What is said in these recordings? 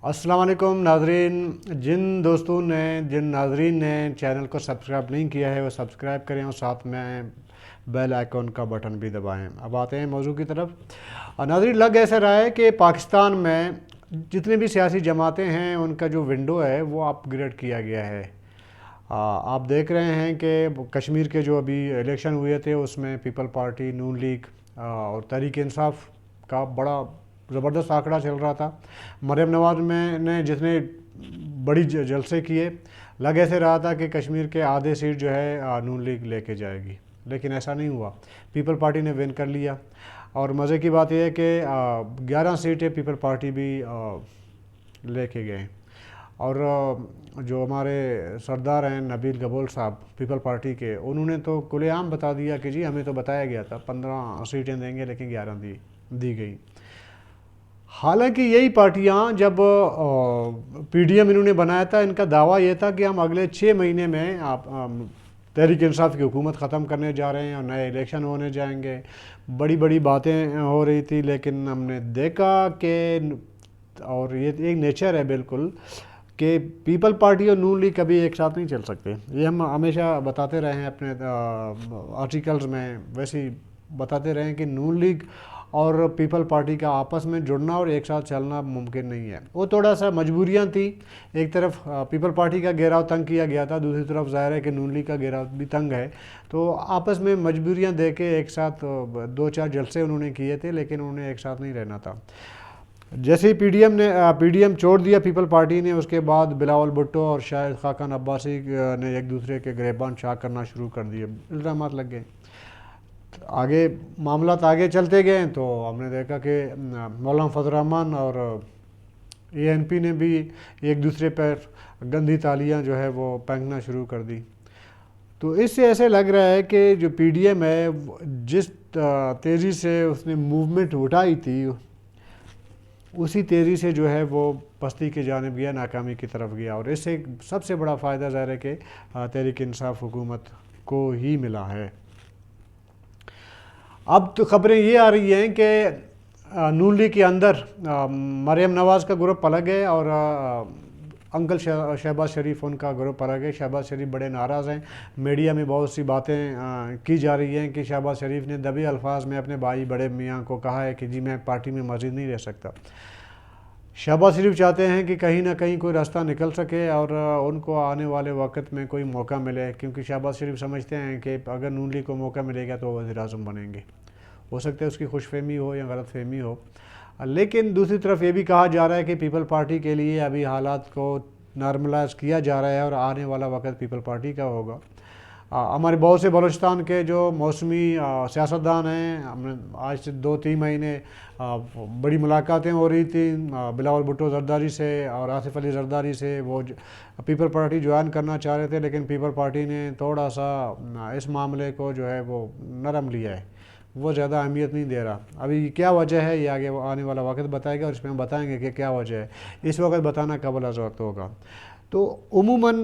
अस्सलाम वालेकुम नाजरीन। जिन नाजरीन ने चैनल को सब्सक्राइब नहीं किया है वो सब्सक्राइब करें और साथ में बेल आइकॉन का बटन भी दबाएं। अब आते हैं मौजू की तरफ। नाजरीन, लग ऐसा रहा है कि पाकिस्तान में जितने भी सियासी जमातें हैं उनका जो विंडो है वो अपग्रेड किया गया है। आप देख रहे हैं कि कश्मीर के जो अभी इलेक्शन हुए थे उसमें पीपल पार्टी, नून लीग और तहरीक इंसाफ का बड़ा ज़बरदस्त आंकड़ा चल रहा था। मरीम नवाज़ में ने जितने बड़ी जलसे किए, लग ऐसे रहा था कि कश्मीर के आधे सीट जो है नून लीग लेके जाएगी, लेकिन ऐसा नहीं हुआ। पीपल पार्टी ने विन कर लिया और मज़े की बात यह है कि 11 सीटें पीपल पार्टी भी लेके गए। और जो हमारे सरदार हैं नबील गबोल साहब पीपल पार्टी के, उन्होंने तो खुलेआम बता दिया कि जी हमें तो बताया गया था 15 सीटें देंगे लेकिन 11 दी गई। हालांकि यही पार्टियां जब पीडीएम इन्होंने बनाया था, इनका दावा ये था कि हम अगले 6 महीने में तहरीक इंसाफ की हुकूमत ख़त्म करने जा रहे हैं और नए इलेक्शन होने जाएंगे। बड़ी बड़ी बातें हो रही थी, लेकिन हमने देखा कि, और ये एक नेचर है बिल्कुल, कि पीपल पार्टी और नून लीग कभी एक साथ नहीं चल सकते। ये हम हमेशा बताते रहे हैं अपने आर्टिकल्स में, वैसे ही बताते रहे हैं कि नून लीग और पीपल पार्टी का आपस में जुड़ना और एक साथ चलना मुमकिन नहीं है। वो थोड़ा सा मजबूरियां थी। एक तरफ पीपल पार्टी का घेराव तंग किया गया था, दूसरी तरफ ज़ाहिर है कि नून लीग का घेराव भी तंग है, तो आपस में मजबूरियां दे के एक साथ 2-4 जलसे उन्होंने किए थे, लेकिन उन्हें एक साथ नहीं रहना था। जैसे ही पीडीएम छोड़ दिया पीपल पार्टी ने, उसके बाद बिलावल भुट्टो और शाहिद खाकन अब्बासी ने एक दूसरे के गिरबान शाह करना शुरू कर दिए, इल्ज़ामात लग गए। आगे मामलात आगे चलते गए तो हमने देखा कि मौलाना फजल रहमान और एएनपी ने भी एक दूसरे पर गंदी तालियां जो है वो फेंकना शुरू कर दी। तो इससे ऐसे लग रहा है कि जो पीडीएम है, जिस तेज़ी से उसने मूवमेंट उठाई थी, उसी तेज़ी से जो है वो पस्ती की जानिब गया, नाकामी की तरफ गया। और इससे सबसे बड़ा फ़ायदा ज़ाहिर है कि तहरीक इंसाफ हुकूमत को ही मिला है। अब तो खबरें ये आ रही हैं कि नून लीग के अंदर मरीम नवाज़ का ग्रुप अलग है और अंकल शहबाज शरीफ उनका ग्रुप अलग है। शहबाज शरीफ बड़े नाराज़ हैं। मीडिया में बहुत सी बातें की जा रही हैं कि शहबाज शरीफ ने दबे अल्फाज में अपने भाई बड़े मियाँ को कहा है कि जी मैं पार्टी में मज़ीद नहीं रह सकता। शहबाज शरीफ चाहते हैं कि कहीं ना कहीं कोई रास्ता निकल सके और उनको आने वाले वक्त में कोई मौका मिले, क्योंकि शहबाज शरीफ समझते हैं कि अगर नून लीग को मौका मिलेगा तो वज़ीर आज़म बनेंगे। हो सकता है उसकी खुशफहमी हो या गलत फहमी हो, लेकिन दूसरी तरफ ये भी कहा जा रहा है कि पीपल पार्टी के लिए अभी हालात को नॉर्मलाइज किया जा रहा है और आने वाला वक्त पीपल पार्टी का होगा। हमारे बहुत से बलूचिस्तान के जो मौसमी सियासतदान हैं, हमने आज से 2-3 महीने बड़ी मुलाकातें हो रही थी बिलावल भुट्टो जरदारी से और आसिफ अली जरदारी से। वो पीपल पार्टी ज्वाइन करना चाह रहे थे, लेकिन पीपल पार्टी ने थोड़ा सा इस मामले को जो है वो नरम लिया है, वो ज़्यादा अहमियत नहीं दे रहा। अभी क्या वजह है ये आगे आने वाला वक्त बताएगा और इसमें हम बताएंगे कि क्या वजह है। इस वक्त बताना कबल अज़ वक्त होगा। तो उमूमन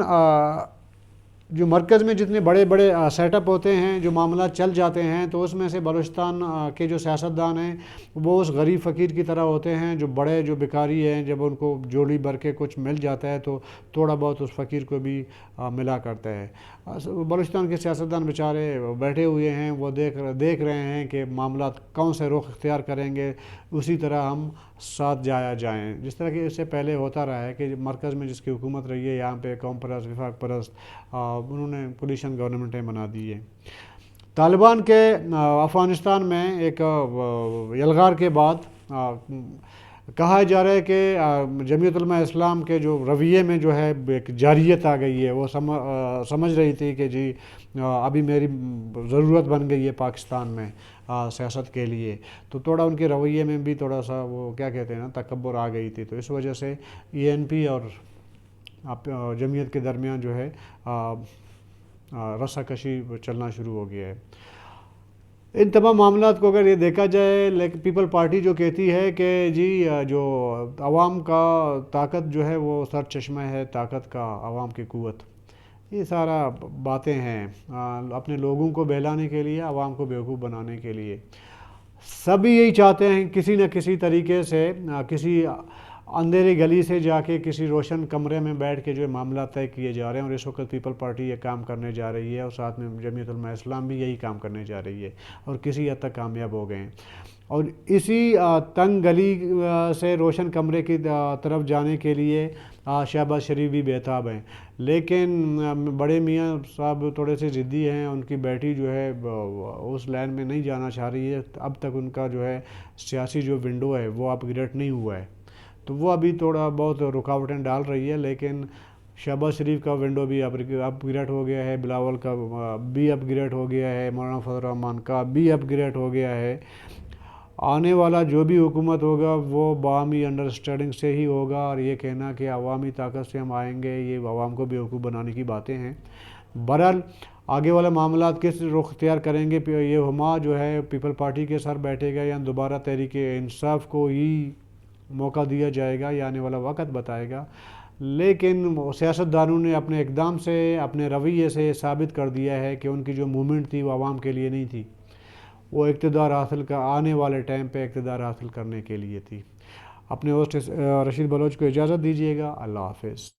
जो मरकज़ में जितने बड़े बड़े सेटअप होते हैं, जो मामला चल जाते हैं, तो उसमें से बलूचिस्तान के जो सियासतदान हैं वो उस गरीब फ़कीर की तरह होते हैं। जो बड़े जो भिखारी हैं, जब उनको जोड़ी भर के कुछ मिल जाता है तो थोड़ा बहुत उस फ़कीर को भी मिला करता है। बलूचिस्तान के सियासतदान बेचारे बैठे हुए हैं, वो देख रहे हैं कि मामला कौन से रुख इख्तियार करेंगे, उसी तरह हम साथ जाएँ। जिस तरह कि इससे पहले होता रहा है कि मरकज़ में जिसकी हुकूमत रही है, यहाँ पे कौम परस्त, विफाक परस्त, उन्होंने कोलिशन गवर्नमेंटें बना दी है। तालिबान के अफ़गानिस्तान में एक यलगार के बाद कहा जा रहा है कि जमीयत उलमा इस्लाम के जो रवैये में जो है एक जारियत आ गई है। वो समझ रही थी कि जी अभी मेरी ज़रूरत बन गई है पाकिस्तान में सियासत के लिए, तो थोड़ा उनके रवैये में भी थोड़ा सा वो क्या कहते हैं ना, तकब्बुर आ गई थी। तो इस वजह से एएनपी और जमीयत के दरमियान जो है रस्साकशी चलना शुरू हो गया है। इन तमाम मामलात को अगर ये देखा जाए, लेकिन पीपल पार्टी जो कहती है कि जी जो आवाम का ताकत जो है वो सर चश्मा है ताकत का, आवाम की क़ुव्वत, ये सारा बातें हैं अपने लोगों को बहलाने के लिए, आवाम को बेवकूफ़ बनाने के लिए। सभी यही चाहते हैं किसी न किसी तरीके से किसी اندھیری گلی سے جا کے کسی روشن کمرے میں بیٹھ کے جو معاملات طے کیے جا رہے ہیں، اور اس وقت پیپل پارٹی یہ کام کرنے جا رہی ہے، اور ساتھ میں جمعیت علماء اسلام بھی یہی کام کرنے جا رہی ہے، اور کسی حد تک کامیاب ہو گئے ہیں۔ اور اسی تنگ گلی سے روشن کمرے کی طرف جانے کے لیے شہباز شریف بھی بےتاب ہیں، لیکن بڑے میاں صاحب تھوڑے سے ضدی ہیں، ان کی بیٹی جو ہے اس لائن میں نہیں جانا چاہ رہی ہے، اب تک ان کا جو ہے سیاسی جو ونڈو ہے وہ اپ گریڈ نہیں ہوا ہے، تو وہ ابھی تھوڑا بہت رکاوٹیں ڈال رہی ہے، لیکن شہباز شریف کا ونڈو بھی اپ گریڈ ہو گیا ہے، بلاول کا بھی اپ گریڈ ہو گیا ہے، مولانا فضل الرحمان کا بھی اپ گریڈ ہو گیا ہے۔ آنے والا جو بھی حکومت ہوگا وہ باہمی انڈرسٹینڈنگ سے ہی ہوگا، اور یہ کہنا کہ عوامی طاقت سے ہم آئیں گے، یہ عوام کو بیوقوف بنانے کی باتیں ہیں۔ بہرحال آگے والے معاملات کس رخ اختیار کریں گے، یہ ہما جو ہے پیپل پارٹی کے سر بیٹھے گا یا دوبارہ تحریک انصاف کو ہی موقع دیا جائے گا، یہ آنے والا وقت بتائے گا، لیکن سیاستدانوں نے اپنے اقدام سے، اپنے رویے سے ثابت کر دیا ہے کہ ان کی جو موومنٹ تھی وہ عوام کے لیے نہیں تھی، وہ اقتدار حاصل آنے والے ٹائم پہ اقتدار حاصل کرنے کے لیے تھی۔ اپنے ہوسٹ رشید بلوچ کو اجازت دیجیے گا۔ اللہ حافظ۔